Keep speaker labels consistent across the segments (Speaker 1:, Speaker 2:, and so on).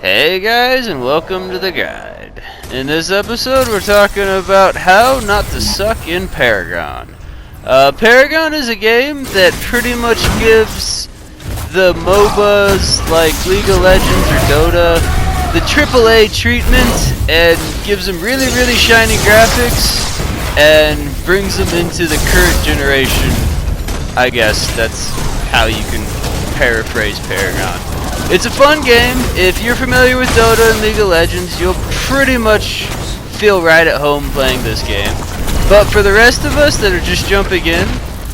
Speaker 1: Hey guys, and welcome to the guide. In this episode, we're talking about how not to suck in Paragon. Paragon is a game that pretty much gives the MOBAs like League of Legends or Dota the AAA treatment and gives them really, really shiny graphics and brings them into the current generation. I guess that's how you can paraphrase Paragon. It's a fun game. If you're familiar with Dota and League of Legends, you'll pretty much feel right at home playing this game. But for the rest of us that are just jumping in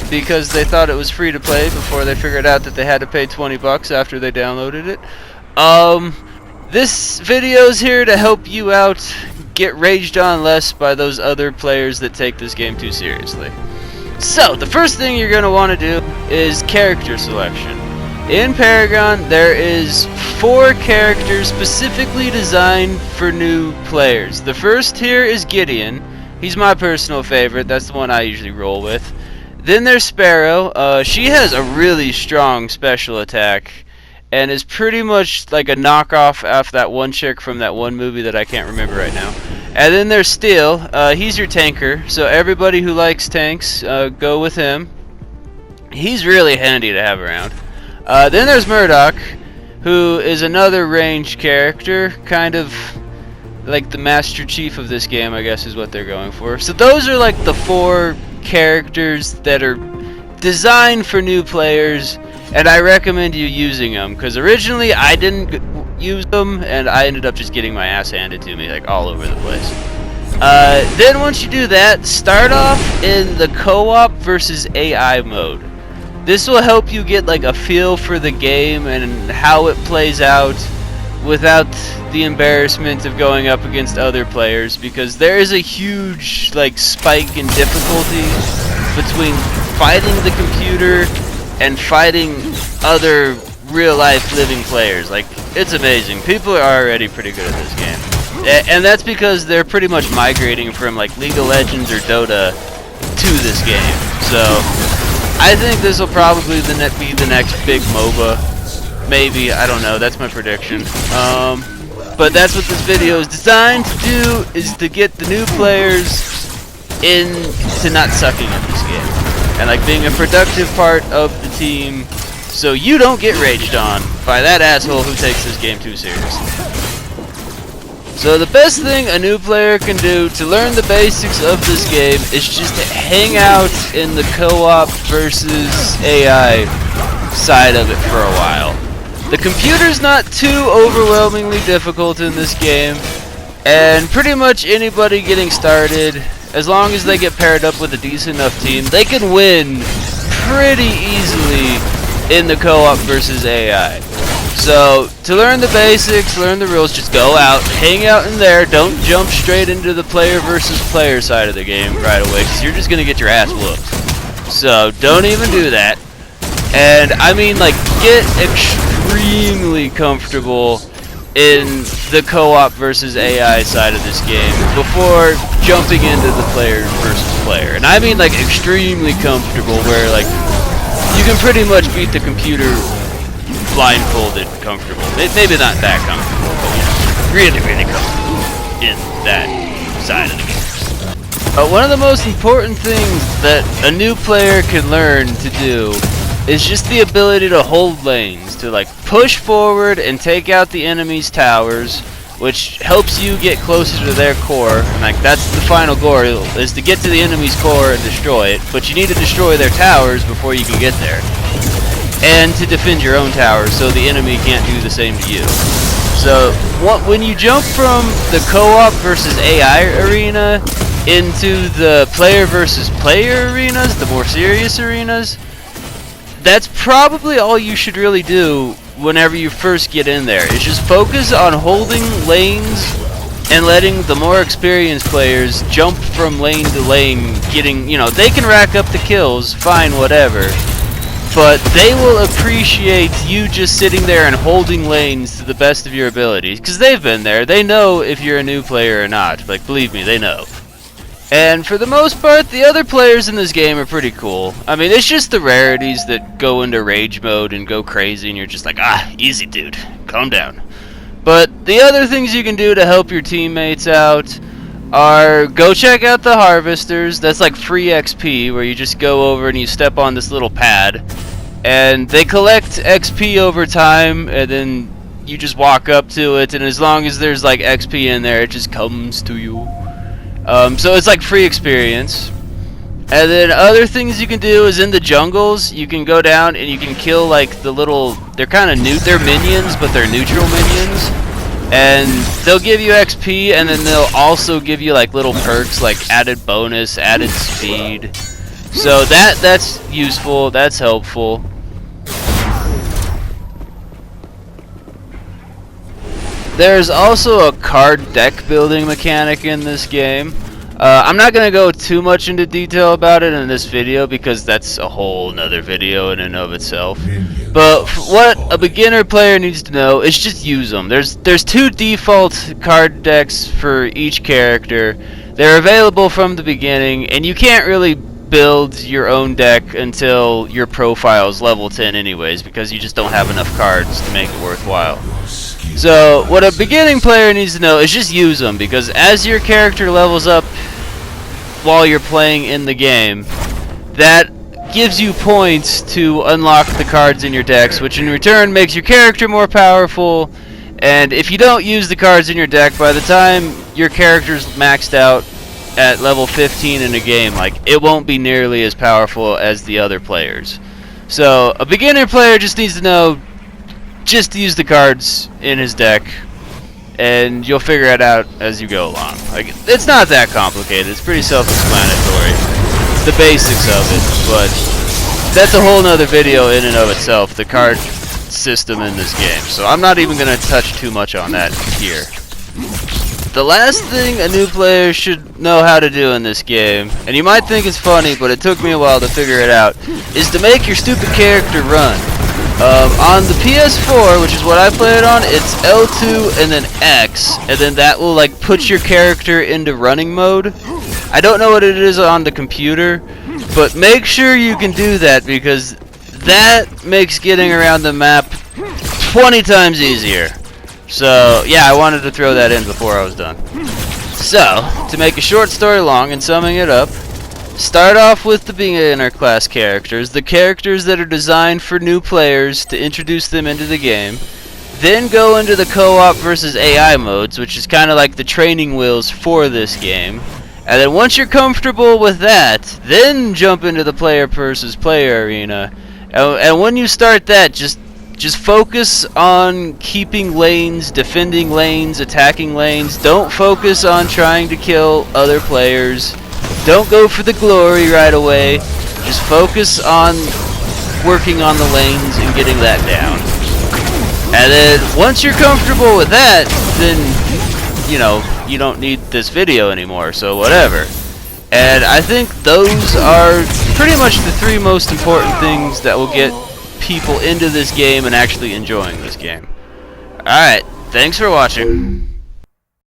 Speaker 1: because they thought it was free to play before they figured out that they had to pay 20 bucks after they downloaded it, this video's here to help you out get raged on less by those other players that take this game too seriously. So, the first thing you're going to want to do is character selection. In Paragon, there is 4 characters specifically designed for new players. The first here is Gideon. He's my personal favorite. That's the one I usually roll with. Then there's Sparrow. She has a really strong special attack and is pretty much like a knockoff of that one chick from that one movie that I can't remember right now. And then there's Steel. He's your tanker, so everybody who likes tanks, go with him. He's really handy to have around. Then there's Murdoch, who is another ranged character, kind of like the Master Chief of this game, I guess is what they're going for. So those are like the 4 characters that are designed for new players, and I recommend you using them, because originally I didn't use them, and I ended up just getting my ass handed to me like all over the place. Then once you do that, start off in the co-op versus AI mode. This will help you get like a feel for the game and how it plays out without the embarrassment of going up against other players, because there is a huge like spike in difficulty between fighting the computer and fighting other real life living players. Like, it's amazing. People are already pretty good at this game. And that's because they're pretty much migrating from like League of Legends or Dota to this game. So I think this will probably be the next big MOBA. Maybe, I don't know, that's my prediction. But that's what this video is designed to do, is to get the new players into not sucking at this game. And like being a productive part of the team, so you don't get raged on by that asshole who takes this game too seriously. So the best thing a new player can do to learn the basics of this game is just to hang out in the co-op versus AI side of it for a while. The computer's not too overwhelmingly difficult in this game, and pretty much anybody getting started, as long as they get paired up with a decent enough team, they can win pretty easily in the co-op versus AI. So, to learn the basics, learn the rules, just go out, hang out in there, don't jump straight into the player versus player side of the game right away, because you're just going to get your ass whooped. So, don't even do that. And, I mean, like, get extremely comfortable in the co-op versus AI side of this game before jumping into the player versus player. And I mean, like, extremely comfortable, where, like, you can pretty much beat the computer blindfolded comfortable. Maybe not that comfortable, but really, really comfortable in that side of the game. One of the most important things that a new player can learn to do is just the ability to hold lanes, to like push forward and take out the enemy's towers, which helps you get closer to their core. And like, that's the final goal, is to get to the enemy's core and destroy it, but you need to destroy their towers before you can get there. And to defend your own towers so the enemy can't do the same to you. So when you jump from the co-op versus AI arena into the player versus player arenas, the more serious arenas, that's probably all you should really do whenever you first get in there, is just focus on holding lanes and letting the more experienced players jump from lane to lane, getting, you know, they can rack up the kills, fine, whatever, but they will appreciate you just sitting there and holding lanes to the best of your abilities, because they've been there. They know if you're a new player or not. Like, believe me, they know. And for the most part, the other players in this game are pretty cool. I mean, it's just the rarities that go into rage mode and go crazy, and you're just like, ah, easy, dude, calm down. But the other things you can do to help your teammates out are go check out the harvesters. That's like free XP, where you just go over and you step on this little pad, and they collect XP over time, and then you just walk up to it, and as long as there's like XP in there, it just comes to you. So it's like free experience. And then other things you can do is in the jungles, you can go down and you can kill like the little, they're kind of new, they're minions, but they're neutral minions. And they'll give you XP, and then they'll also give you like little perks like added bonus, added speed. So that's useful, that's helpful. There's also a card deck building mechanic in this game. I'm not going to go too much into detail about it in this video because that's a whole nother video in and of itself. But what a beginner player needs to know is just use them. There's 2 default card decks for each character. They're available from the beginning, and you can't really build your own deck until your profile is level 10 anyways, because you just don't have enough cards to make it worthwhile. So what a beginning player needs to know is just use them, because as your character levels up while you're playing in the game, that gives you points to unlock the cards in your decks, which in return makes your character more powerful. And if you don't use the cards in your deck, by the time your character's maxed out at level 15 in a game, like, it won't be nearly as powerful as the other players. So a beginner player just needs to know just use the cards in his deck, and you'll figure it out as you go along. Like, it's not that complicated. It's pretty self-explanatory, the basics of it. But that's a whole nother video in and of itself, the card system in this game. So I'm not even going to touch too much on that here. The last thing a new player should know how to do in this game, and you might think it's funny, but it took me a while to figure it out, is to make your stupid character run. On the PS4, which is what I play it on, it's L2 and then X, and then that will like put your character into running mode. I don't know what it is on the computer, but make sure you can do that, because that makes getting around the map 20 times easier. So yeah, I wanted to throw that in before I was done. So, to make a short story long and summing it up, start off with the beginner class characters, the characters that are designed for new players to introduce them into the game. Then go into the co-op versus AI modes, which is kind of like the training wheels for this game. And then once you're comfortable with that, then jump into the player versus player arena. And when you start that, just focus on keeping lanes, defending lanes, attacking lanes. Don't focus on trying to kill other players. Don't go for the glory right away. Just focus on working on the lanes and getting that down. And then once you're comfortable with that, then you know, you don't need this video anymore, so whatever. And I think those are pretty much the 3 most important things that will get people into this game and actually enjoying this game. Alright, thanks for watching.